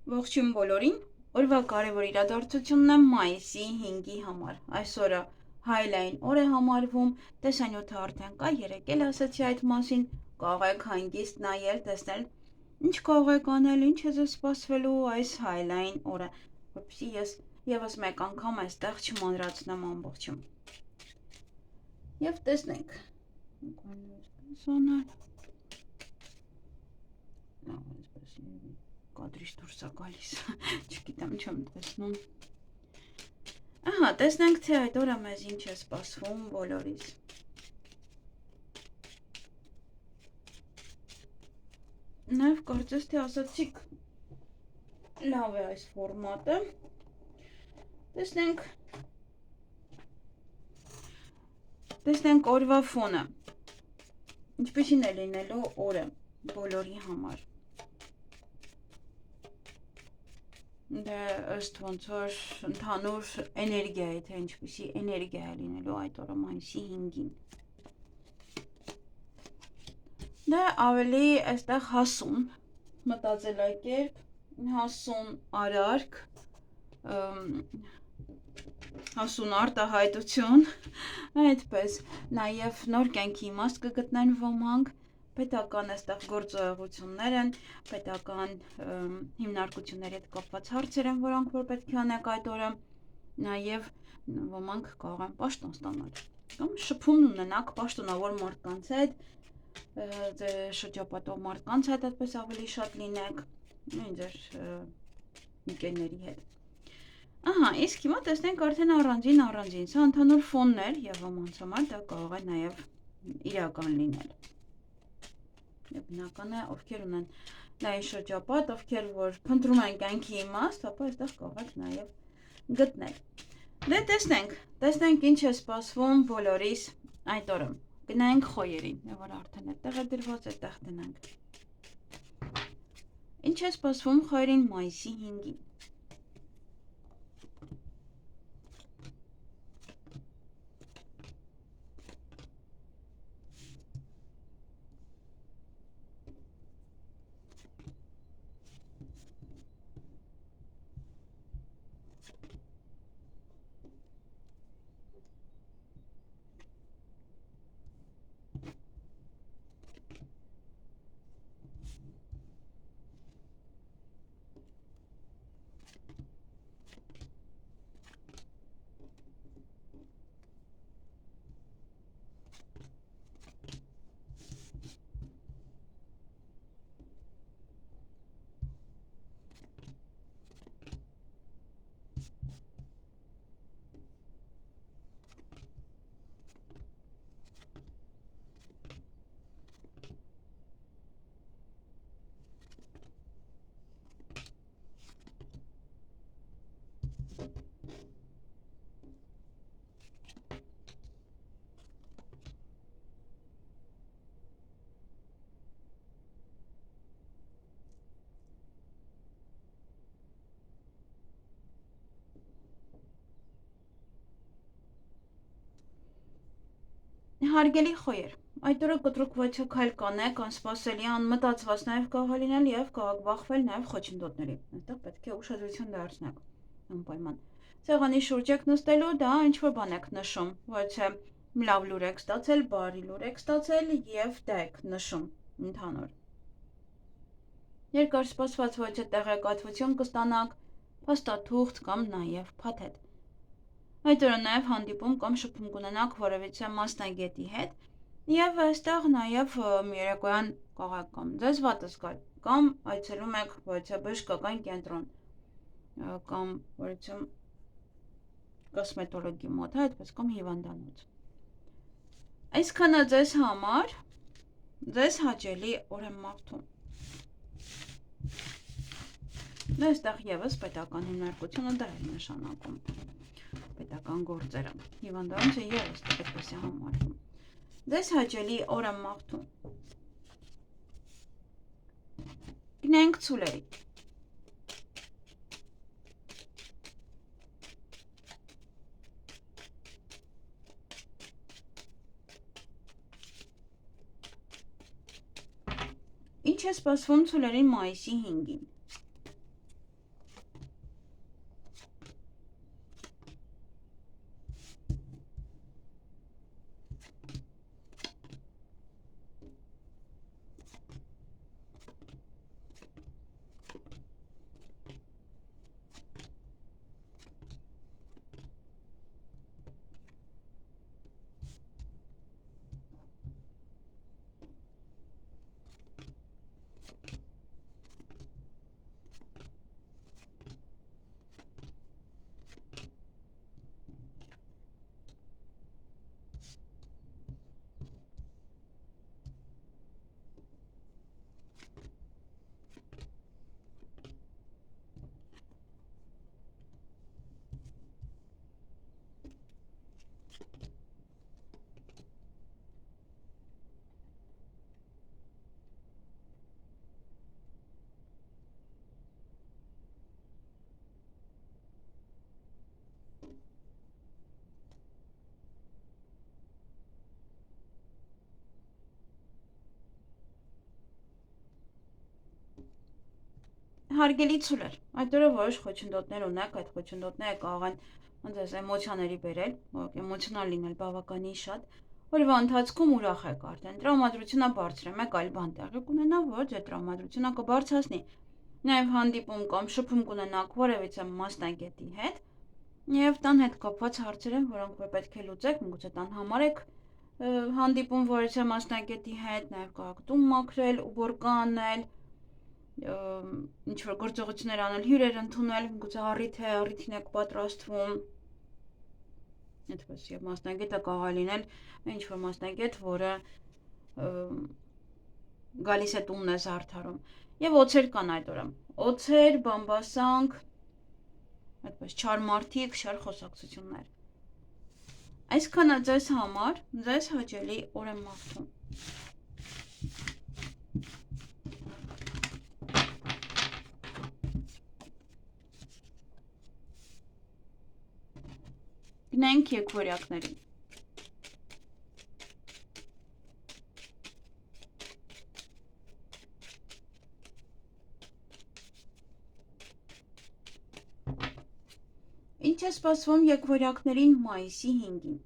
Ողջույն բոլորին, օրվա կարևոր իրադարձությունն է մայիսի 5-ի համար, այսօրը Highline օր է համարվում, տեսանյութը արդեն կա, երեկ էլ ասացի այդ մասին, կարող եք հանգիստ նայել, տեսնել, ինչ կարող եք անել, ինչ է ձեզ սպասվելու այս Highline օրը, որպեսզի ես եւս մեկ անգամ այստեղ չմանրացնեմ ամբողջը։ Եվ տեսնենք, կադրից դուրս է գալիս, չգիտեմ չեմ տեսնում։ Ահա, տեսնենք, թե այդ օրը մեզ ինչ է սպասվում բոլորիս։ Նաև կարծես թե ասացիք լավ է այս ֆորմատը։ Տեսնենք օրվա ֆոնը։ Ինչպիսին է լինելու օրը բոլորի համար։ Դե ըստ ոնց որ ընդհանուր էներգիա է, թե ինչպիսի էներգիա է լինելու այդ օրը մայիսի 5-ին։ Դե ավելի այստեղ հասուն մտածելակերպ, հասուն արարք, հասուն արտահայտություն, այդպես, նաև նոր կյանքի իմաստ կգտնեն ոմանք, պետական այստեղ գործողություններ են, պետական հիմնարկությունների հետ կապված հարցեր են, որոնք որ պետք է անեք այդ օրը, նաև ոմանք կարող են պաշտոն ստանալ, կամ շփում ունենաք պաշտոնավոր մարդկանց հետ, շրջապատող մարդկանց հետ այդպես ավելի շատ լինեք, ձեր ընկերների հետ։ Ահա, իսկ հիմա տեսնենք արդեն առանձին, սա ընդհանուր ֆոններ եւ ոմանց համար դա կարող է նաեւ իրական լինել։ Եվ բնական է, ովքեր ունեն լայն շրջապատ, ովքեր որ փնտրում են կյանքի իմաստ, ապա այստեղ կարող եք նաև գտնել։ Դե տեսնենք ինչ է սպասվում բոլորիս այդ օրը։ Գնանք խոյերին, որ արդեն այդտեղ է դրված, այդտեղ դնանք։ Ինչ է սպասվում խոյերին մայիսի 5-ին։ Հարգելի խոյեր, այդ օրը կտրուկվացիա քայլ կանեք, անսպասելի, անմտածված նաև կարող լինել եւ կարող բախվել նաև խոչընդոտների։ Այդտեղ պետք է ուշադրություն դարձնեք անպայման։ Սեղանի շուրջ եք նստելու, դա ինչ-որ բան եք նշում, ոչ թե լավ լուր եք ստացել, բարի լուր եք ստացել եւ դա եք նշում ընդհանուր։ Երկար սպասված ոչ թե տեղեկատվություն կստանաք, փաստաթուղթ կամ նաև փաթեթ։ Այդ օրը նաև հանդիպում կամ շփում կունենաք որևիցե մասնագետի հետ եւ այստեղ նաև երեկոյան կարող եք կամ ձեզ վատը զգալ կամ այցելում եք որևիցե բժշկական կենտրոն կամ որևիցե կոսմետոլոգի մոտ, այդպես կամ հիվանդանոց։ Այսքանը ձեզ համար, ձեզ հաճելի օր եմ մաղթում։ Այստեղ եւս պետական հիմնարկությունը դա է նշանակում։ Պետական գործերը։ Հիվանդանոցը եւս այդպես է համարվում։ Ձեզ հաճելի օր եմ մաղթում։ Գնանք ցուլերի։ Ինչ է սպասվում ցուլերին մայիսի 5-ին։ Հարգելի ցուլեր, այդ օրը որոշ խոչընդոտներ ունեք, այդ խոչընդոտները կարող են ոնց էմոցիաների բերել, էմոցիոնալ լինել բավականին շատ, օրվա ընթացքում ուրախ եք արդեն, տրամադրությունը բարձր է, մեկ այլ բան տեղի կունենա, որը ձեր տրամադրությունը կբարձրացնի, նաև հանդիպում կամ շփում կունենաք որևիցե մասնագետի հետ, և տան հետ կապված հարցեր են, որոնք որ պետք է լուծեք, միգուցե տան համար եք հանդիպում որևիցե մասնագետի հետ, նաև կարող տուն մաքրել, ուղարկա անել, ինչ-որ գործողություններ անել, հյուրեր ընդունել, գուցե առիթին եք պատրաստվում, այդպես և մասնագետը կարող է լինել ինչ-որ մասնագետ, որը գալիս է տունն է զարդարում, և օձեր կան այդ օրը, օձեր, բամբասանք, այդպես չար մարդիկ, չար խոսակցություններ, այսքանը ձեզ համար, ձեզ հաճելի օր եմ մաղթում։ Գնանք եկվորյակներին։ Ինչ է սպասվում եկվորյակներին մայիսի 5-ին։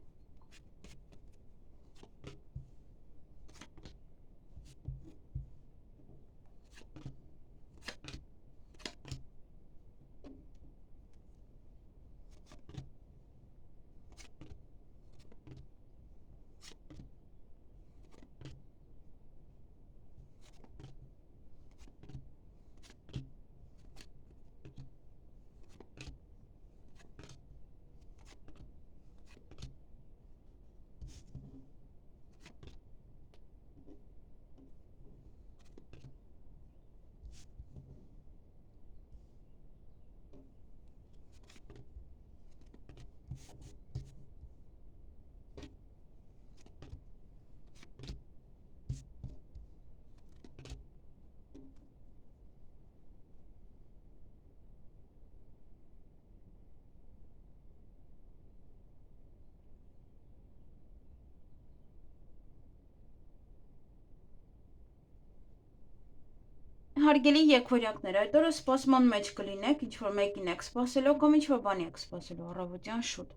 Հարգելի եկվորյակներ, այդ օրը սպասման մեջ կլինեք, ինչ-որ մեկին եք սպասելով կամ ինչ-որ բանի եք սպասելով առավոտյան շուտ։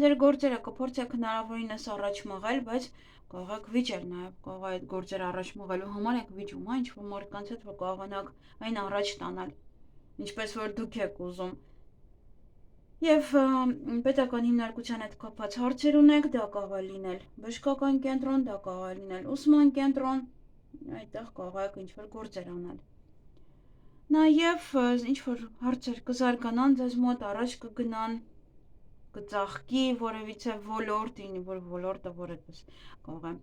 Ձեր գործերը կփորձեք հնարավորինս առաջ մղել, բայց կարող եք վիճել նաև, կարող է այդ գործերը առաջ մղելու համար եք վիճում, ինչ-որ մարդկանց հետ, որ կարողանաք այն առաջ տանել, ինչպես որ դուք եք ուզում։ Եվ պետական հիմնարկության հետ կապված հարցեր ունեք, դա կարող է լինել բժշկական կենտրոն, դա կարող է լինել ուսման կենտրոն, այդտեղ կարող եք ինչ-որ գործեր անել։ Նաև ինչ-որ հարցեր կզարգանան ձեզ մոտ, առաջ կգնան, կծաղկի որևիցե ոլորտ, որ ոլորտը, որ այդպես կարող է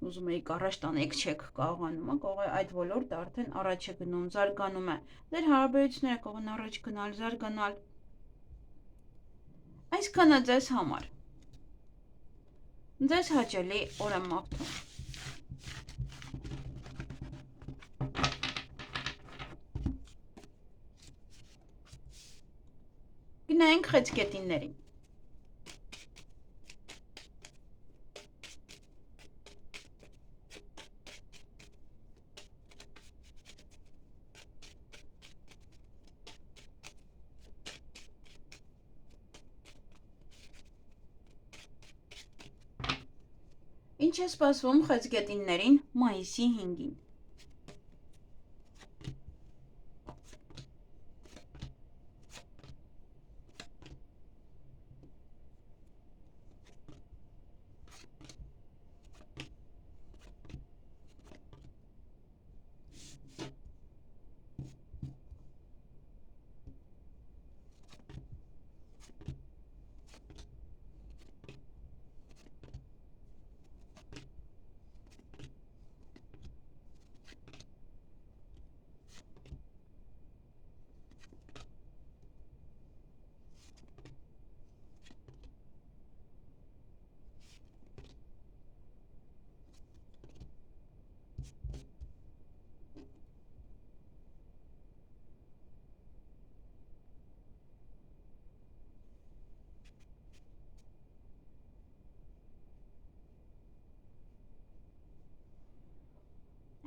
ուզում եք առաջ տանեք, չեք կարողանում, կարող է այդ ոլորտը արդեն առաջ է գնում, զարգանում է։ Ձեր հարաբերությունները կարող են առաջ գնալ, զարգանալ։ Այսքանը ձեզ համար։ Ձեզ հաճելի օր եմ մաղթում։ Գնանք խեցգետիններին։ Ինչ է սպասվում խեցգետիններին մայիսի 5-ին։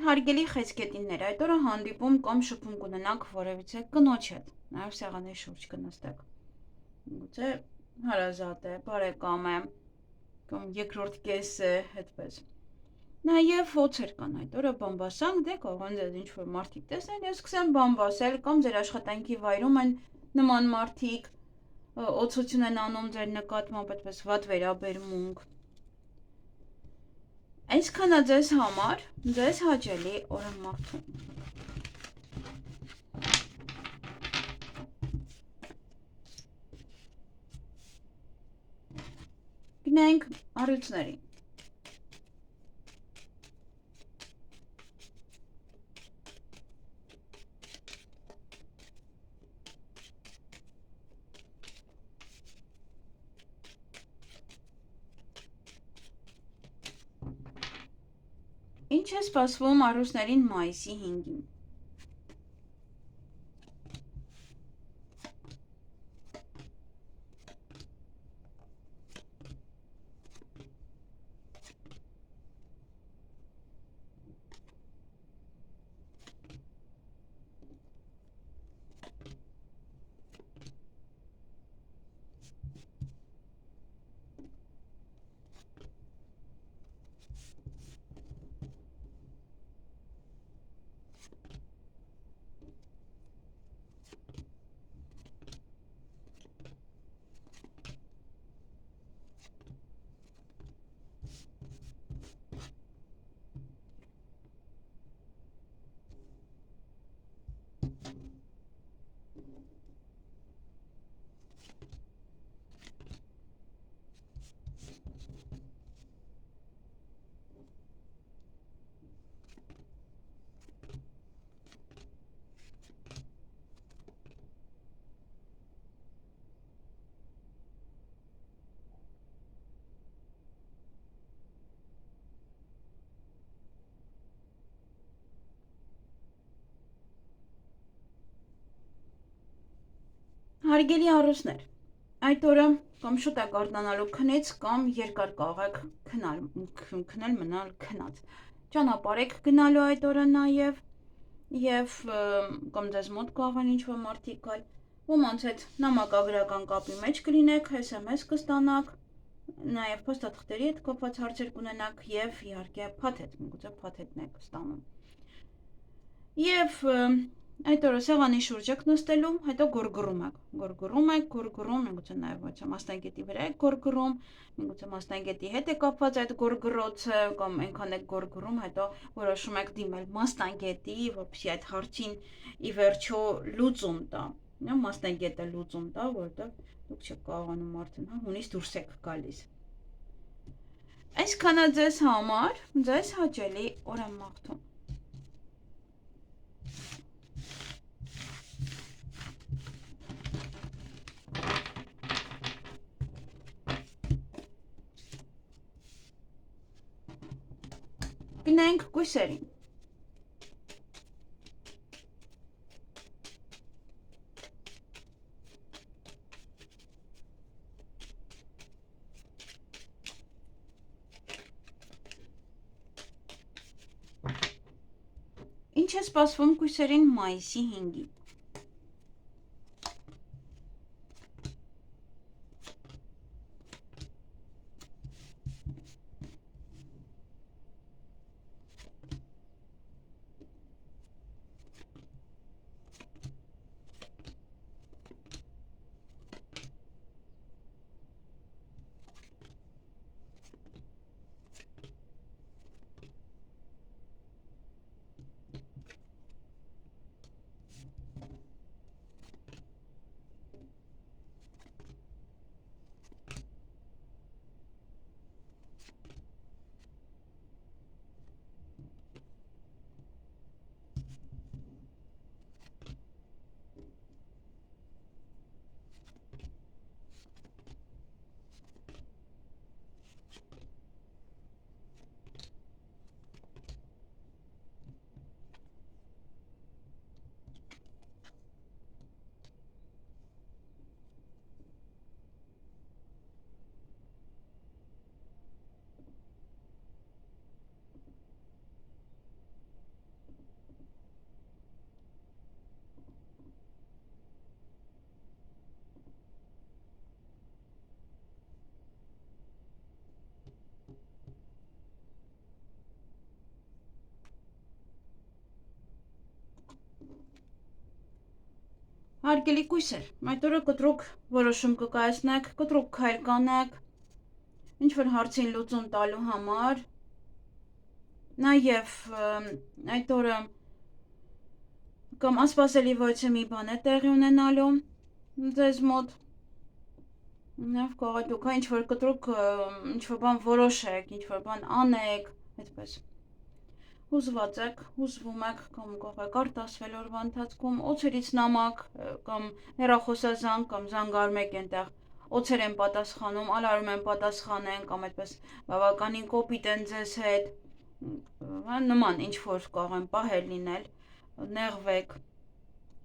Հարգելի խեցգետիններ, այդ օրը հանդիպում կամ շփում կունենաք որևիցե կնոջ հետ, նաև սեղանի շուրջ կնստեք։ Գուցե հարազատ է, բարեկամ է, կամ երկրորդ կես է, այդպես։ Նաև օցեր կան այդ օրը բամբասանք, դե կարող են ձեզ ինչ-որ մարդիկ տեսնել եւ սկսեն բամբասել, կամ ձեր աշխատանքի վայրում են նման մարդիկ, օցություն են անում ձեր նկատմամբ, այդպես վատ վերաբերմունք։ Այսքանը ձեզ համար, ձեզ հաճելի օր եմ մաղթում։ Գնանք առույցներին։ Ինչ է սպասվում առույցներին մայիսի 5-ին։ Հարգելի առույցներ, այդ օրը կամ շուտ եք արթնանալու քնից կամ երկար կարող եք քնել մնալ քնած։ Ճանապարհ եք գնալու այդ օրը եւ կամ ձեզ մոտ կարող են ինչ-որ մարդիկ գալ, ոմանց հետ նամակագրական կապի մեջ կլինեք, SMS կստանաք, նաեւ փոստաթղթերի հետ կապված հարցեր կունենաք եւ իհարկե փաթեթ, միգուցե փաթեթն եք ստանում։ Եվ այդ օրը սեղանի շուրջ եք նստելու, հետո գորգռում եք, միգուցե նաև ոչ մասնագետի վրա եք գորգռում, միգուցե մասնագետի հետ է կապված այդ գորգռոցը, կամ այնքան եք գորգռում, հետո որոշում եք դիմել մասնագետի, որպեսզի այդ հարցին ի վերջո լուծում տա, մասնագետը լուծում տա, որովհետև դուք չեք կարողանում արդեն, հունից դուրս եք գալիս։ Այսքանը ձեզ համար, ձեզ հաճելի օր եմ մաղթում։ Գնանք կույսերին։ Ինչ է սպասվում կույսերին մայիսի 5-ին։ Հարգելի կույսեր, այդ օրը կտրուկ որոշում կկայացնեք, կտրուկ քայլ կանեք, ինչ-որ հարցին լուծում տալու համար, նաև այդ օրը կամ ասպասելի ոյցը մի բան է տեղի ունենալու ձեզ մոտ, նաև կարող է դուք ինչ-որ կտրուկ ինչ-որ բան որոշեք, ինչ-որ բան անեք, այդպես հուզված եք, հուզվում եք, կամ կարող եք արտասվել օրվա ընթացքում, օձերից նամակ, կամ հեռախոսազանգ, կամ զանգարում եք այնտեղ, օձեր են պատասխանում, ալարում են պատասխանեն, կամ այդպես բավականին կոպիտ են ձեզ հետ, նման ինչ-որ կարող են պահել լինել, նեղվեք,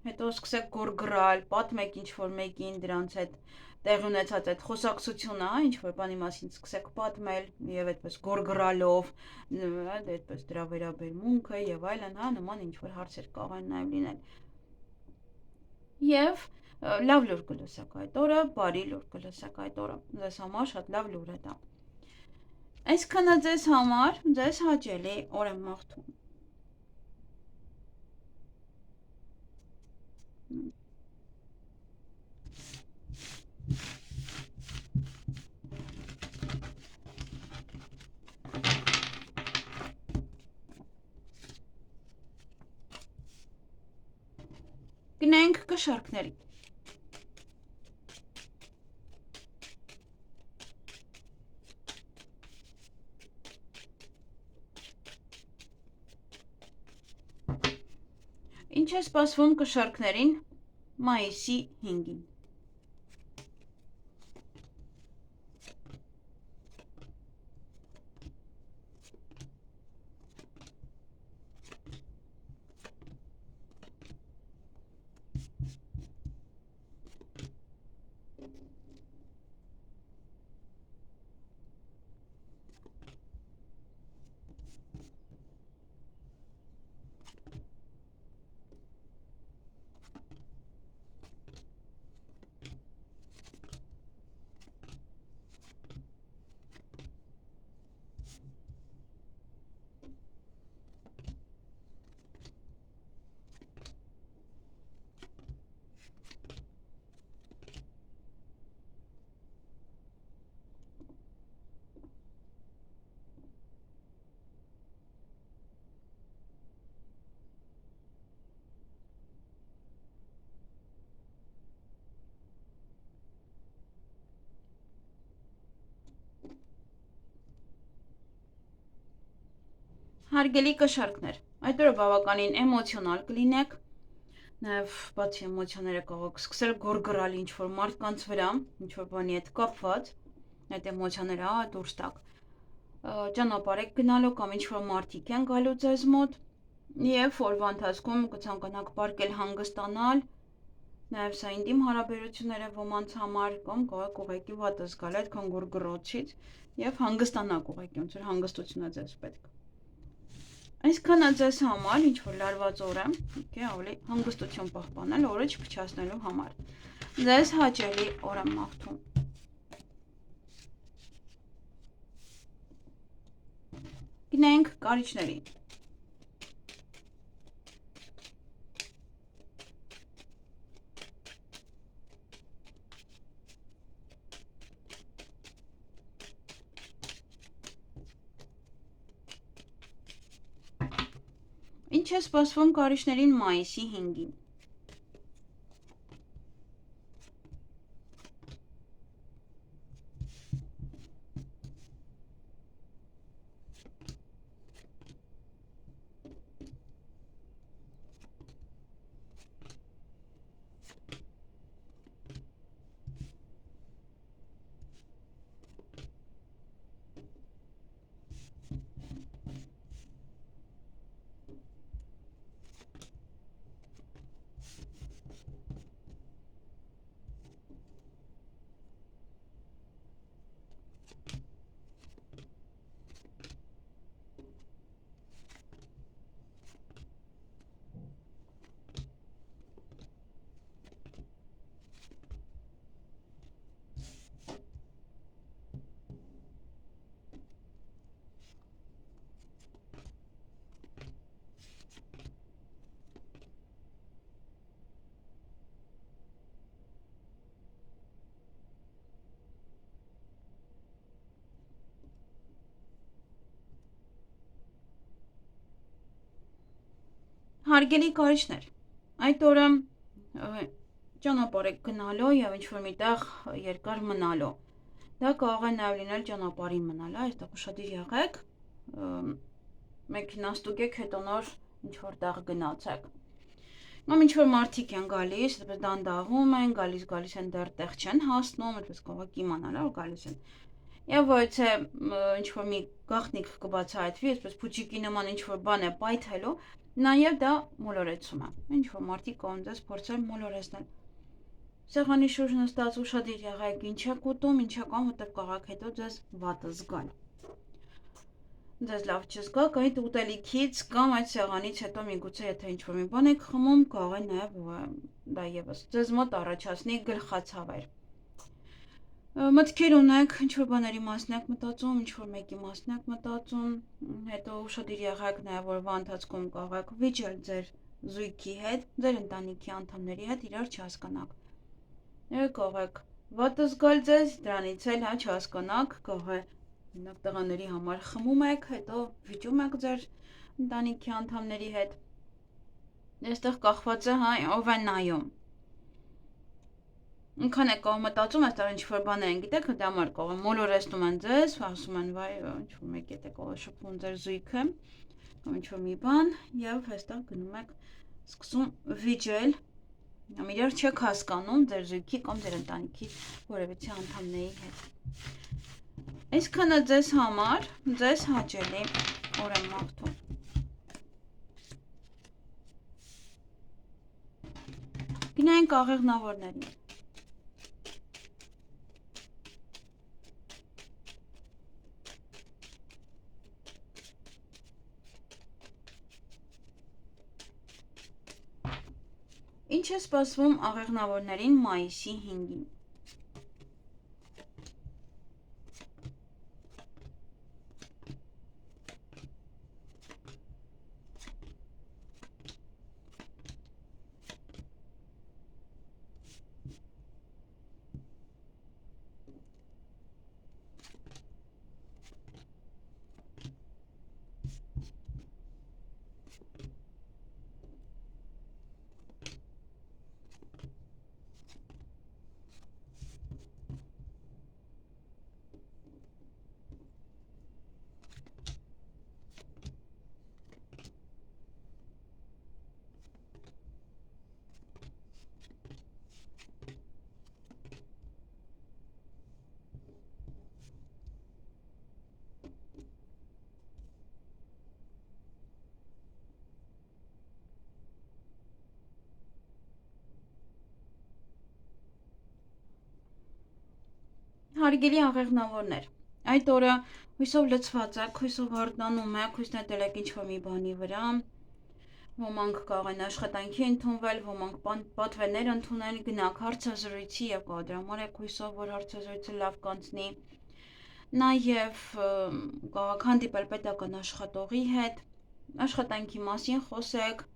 հետո սկսեք գորգռալ, պատմեք ինչ-որ մեկին դրանց հետ տեղի ունեցած այդ խոսակցությունը, ինչ-որ բանի մասին սկսեք պատմել և այդպես գորգռալով, այդպես դրա վերաբերմունքը և այլն, նման ինչ-որ հարցեր կարող են նաև լինել։ Եվ լավ լուր կլսեք այդ օրը, բարի լուր կլսեք այդ օրը, ձեզ համար շատ լավ լուր է դա։ Այսքանը ձեզ համար, ձեզ հաճելի օր եմ մաղթում։ Գնենք կշարքների։ Ինչ է սպասվում կշարքներին մայիսի 5-ին։ Հարգելի կշարքներ, այդ օրը բավականին էմոցիոնալ կլինեք, նաև բացի էմոցիաները կարող եք սկսել գորգռալ ինչ-որ մարդկանց վրա, ինչ-որ բանի հետ կապված, այդ էմոցիաները դուրս տաք, ճանապարհ եք գնալու կամ ինչ-որ մարդիկ են գալու ձեզ մոտ, և օրվա ընթացքում կցանկանաք պարկել հանգստանալ, նաև սա ինտիմ հարաբերություններ է ոմանց համար, կամ կարող եք ուղղակի վատ զգալ այդքան գորգռոցից և հանգստանաք ուղղակի, ոնց որ հանգստություն է ձեզ պետք։ Այսքանը ձեզ համար, ինչ-որ լարված օր է, ավելի հանգստություն պահպանել, օրը չփչացնելու համար։ Ձեզ հաճելի օր եմ մաղթում։ Գնենք կարիճների։ Ինչ է սպասվում կարիճներին մայիսի 5-ին։ Հարգելի կարիճներ, այդ օրը ճանապարհ եք գնալու եւ ինչ-որ միտեղ երկար մնալու։ Դա կարող է նաեւ լինել ճանապարհին մնալը, այստեղ ուշադիր եղեք, մեքենա ստուգեք, հետո նոր ինչ-որ տեղ գնացեք։ Կամ ինչ-որ մարդիկ են գալիս, այդպես դանդաղում են, գալիս են դեռ տեղ չեն հասնում, այդպես կարող եք իմանալ, որ գալիս են։ Եվ ոյցե ինչ-որ մի գաղտնիք կբացահայտվի, այսպես փուչիկի նման ինչ-որ բան է պայթելու, նաև դա մոլորեցում է։ Ինչ-որ մարդիկ կարող ձեզ փորձել մոլորեցնել։ Սեղանի շուրջ նստած ուշադիր եղեք, ինչ եք ուտում, ինչ եք անում, որտեղ կարող եք հետո ձեզ վատը զգալ։ Ձեզ լավ չզգաք այդ ուտելիքից կամ այդ սեղանից հետո միգուցե եթե ինչ-որ մի բան եք խմում, կարող է նաև դա եւս ձեզ մոտ առաջացնի գլխացավեր։ Մտքեր ունեք, ինչ-որ բաների մասն եք մտածում, ինչ-որ մեկի մասն եք մտածում, հետո ուշադիր եղեք նաև օրվա ընթացքում կարող եք վիճել ձեր զույգի հետ, ձեր ընտանիքի անդամների հետ իրար չհասկանաք։ Կարող եք վատը զգալ ձեզ, դրանից էլ չհասկանաք, կարող է տղաների համար խմում եք, հետո վիճում եք ձեր ընտանիքի անդամների հետ։ Այստեղ կախված է ով է նայում։ Ինքան եք կարող մտածում, այստեղ ինչ-որ բաներ են, գիտեք, դա համար կարող մոլորեցնում են ձեզ, ասում են, վայ, ինչ-որ մեկ է կարող շփվում ձեր զույգը, կամ ինչ-որ մի բան, եւ այստեղ գնում եք սկսում վիճել, կամ իրար չեք հասկանում ձեր զույգի կամ ձեր ընտանիքի որևիցե անդամների հետ։ Այսքանը ձեզ համար, ձեզ հաճելի օր եմ մաղթում։ Գնանք աղեղնավորներին։ Ինչ է սպասվում աղեղնավորներին մայիսի 5-ին։ Հարգելի աղեղնավորներ, այդ օրը հույսով լցված եք, հույսով հորդանում եք, հույս նետել եք ինչ-որ մի բանի վրա, ոմանք կարող են աշխատանքի ընդունվել, ոմանք պատվերներ ընդունել, գնաք հարցազրույցի եւ կարող դրա համար եք հույսով, որ հարցազրույցը լավ կանցնի, նաեւ կարող եք հանդիպել պետական աշխատողի հետ, աշխատանքի մասին խոսեք,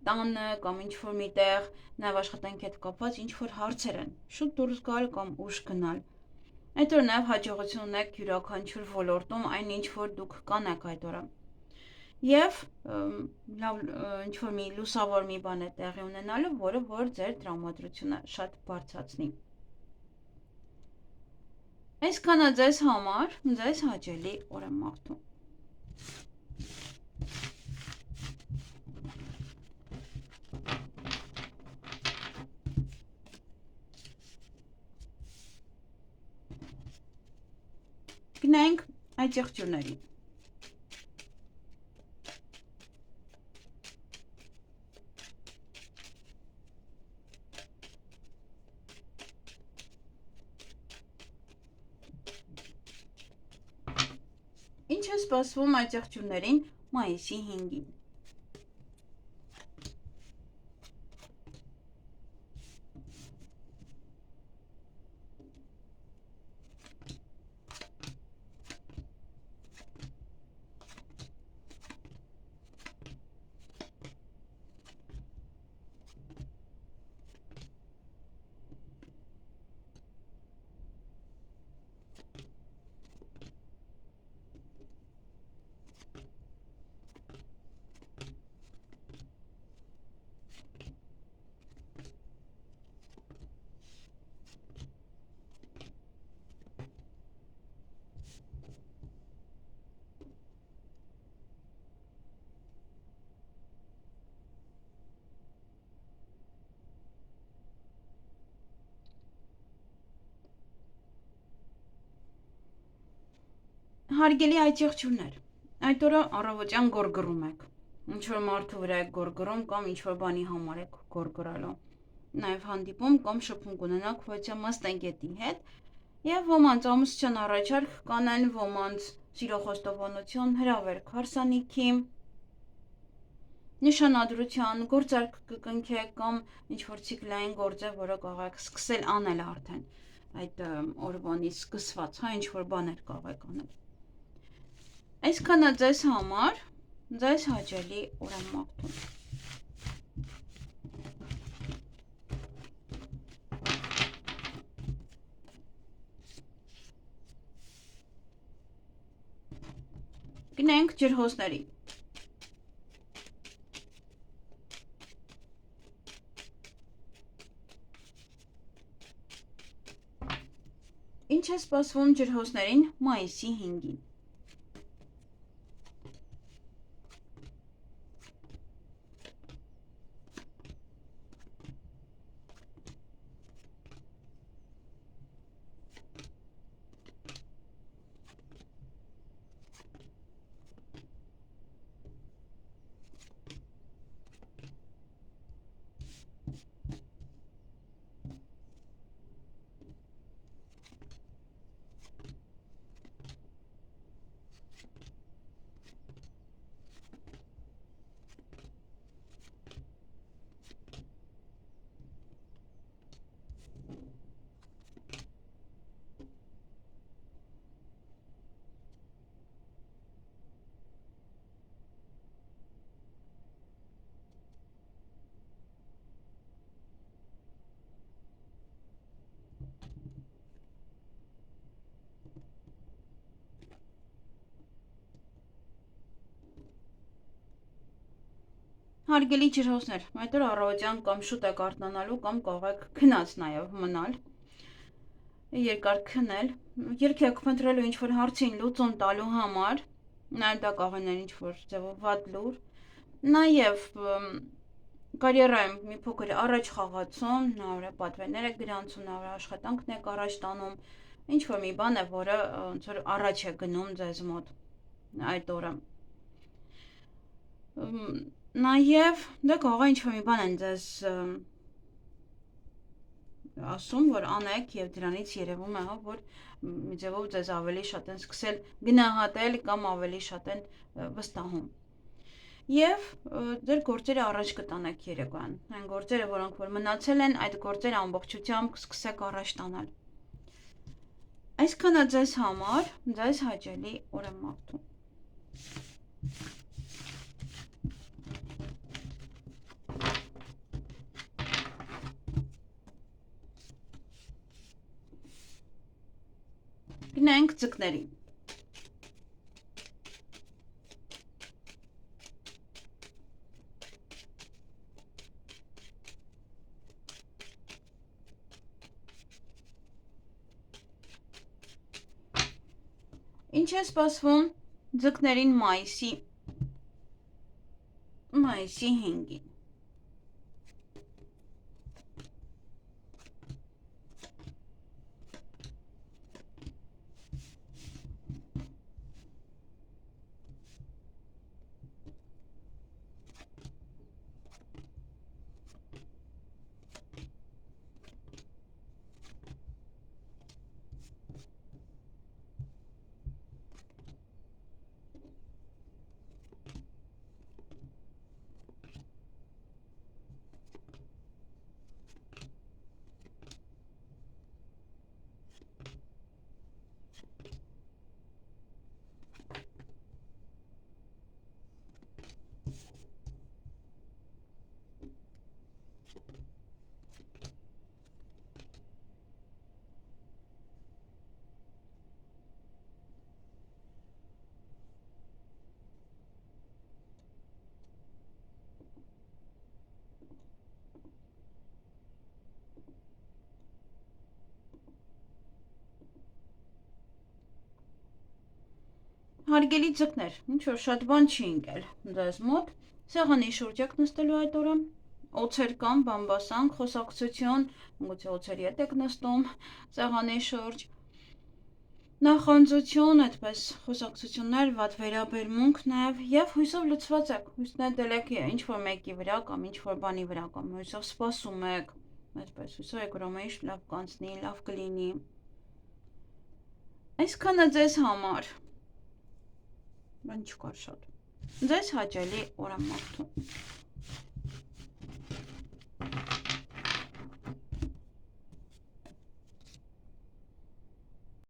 տանը կամ ինչ-որ միտեղ, նաեւ աշխատանքի հետ կապված ինչ-որ հարցեր են, շուտ դուրս գալ կամ ուշ գնալ։ Այդ օրը նաև հաջողություն ունեք յուրաքանչյուր ոլորտում այն ինչ որ դուք կանեք այդ օրը։ Եվ լավ ինչ-որ մի լուսավոր մի բան է տեղի ունենալու, որը որ ձեր տրամադրությունը շատ բարձրացնի։ Այսքանը ձեզ համար, ձեզ հաճելի օր եմ մաղթում։ Գնանք այդ եղջյուրներին։ Ինչ է սպասվում այդ եղջյուրներին մայիսի 5-ին։ Հարգելի այցեղջյուրներ, այդ օրը առավոտյան գորգռում եք, ինչ-որ մարդու վրա եք գորգռում կամ ինչ-որ բանի համար եք գորգռալու, նաև հանդիպում կամ շփում կունենաք փոյցա մասնագետի հետ և ոմանց ամուսության առաջարկ կանեն, ոմանց սիրո խոստովանություն, հրավերք հարսանիքի, նշանադրության, գործարք կկնքեք կամ ինչ-որ ցիկլային գործ է, որը կարող եք սկսել անել արդեն այդ օրվանից սկսված, հա, ինչ-որ բաներ կարող եք անել։ Այսքանը ձեզ համար, ձեզ հաճելի օր եմ մաղթում։ Գնենք ջրհոսների։ Ինչ է սպասվում ջրհոսներին մայիսի 5-ին։ Հարգելի ջրհոսներ, այդ օր առավոտյան կամ շուտ եք արթնանալու կամ կարող եք քնած նաև մնալ, երկար քնել, երգեք փնտրելու ինչ-որ հարցին լուծում տալու համար, նաև դա կարող է ինչ-որ ձևով վատ լուր, նաև կարիերայում մի փոքր առաջ խաղացում, նա վրա պատվերներ եք գրանցում, նա վրա աշխատանքն եք առաջ տանում, ինչ-որ մի բան է, որը ոնց որ առաջ է գնում ձեզ մոտ այդ օրը։ Նաև դա կարող է ինչ-որ մի բան են ձեզ ասում, որ անեք և դրանից երևում է, որ մի ձևով ձեզ ավելի շատ են սկսել գնահատել կամ ավելի շատ են վստահում։ Եվ ձեր գործերը առաջ կտանեք երեկոյան, այն գործերը, որոնք որ մնացել են, այդ գործերը ամբողջությամբ կսկսեք առաջ տանել։ Այսքանը ձեզ համար, ձեզ հաճելի օր եմ մաղթում։ Գնենք ձկներին։ Ինչ է սպասվում ձկներին մայիսի 5-ին։ Հարգելի ձկներ, ինչ-որ շատ բան չի ընկել ձեզ մոտ, սեղանի շուրջ եք նստելու այդ օրը, օձեր կամ բամբասանք, խոսակցություն, գուցե օձերի հետ եք նստում սեղանի շուրջ, նախանձություն, այդպես խոսակցություններ, վատ վերաբերմունք նաև եւ հույսով լցված եք, հույսներ եք ինչ-որ մեկի վրա կամ ինչ-որ բանի վրա կամ հույսով սպասում եք, այդպես հույսով եք, որ ամեն ինչ լավ կանցնի, լավ կլինի։ Այսքանը ձեզ համար, բան չկար շատ, ձեզ հաճելի օրամարտում։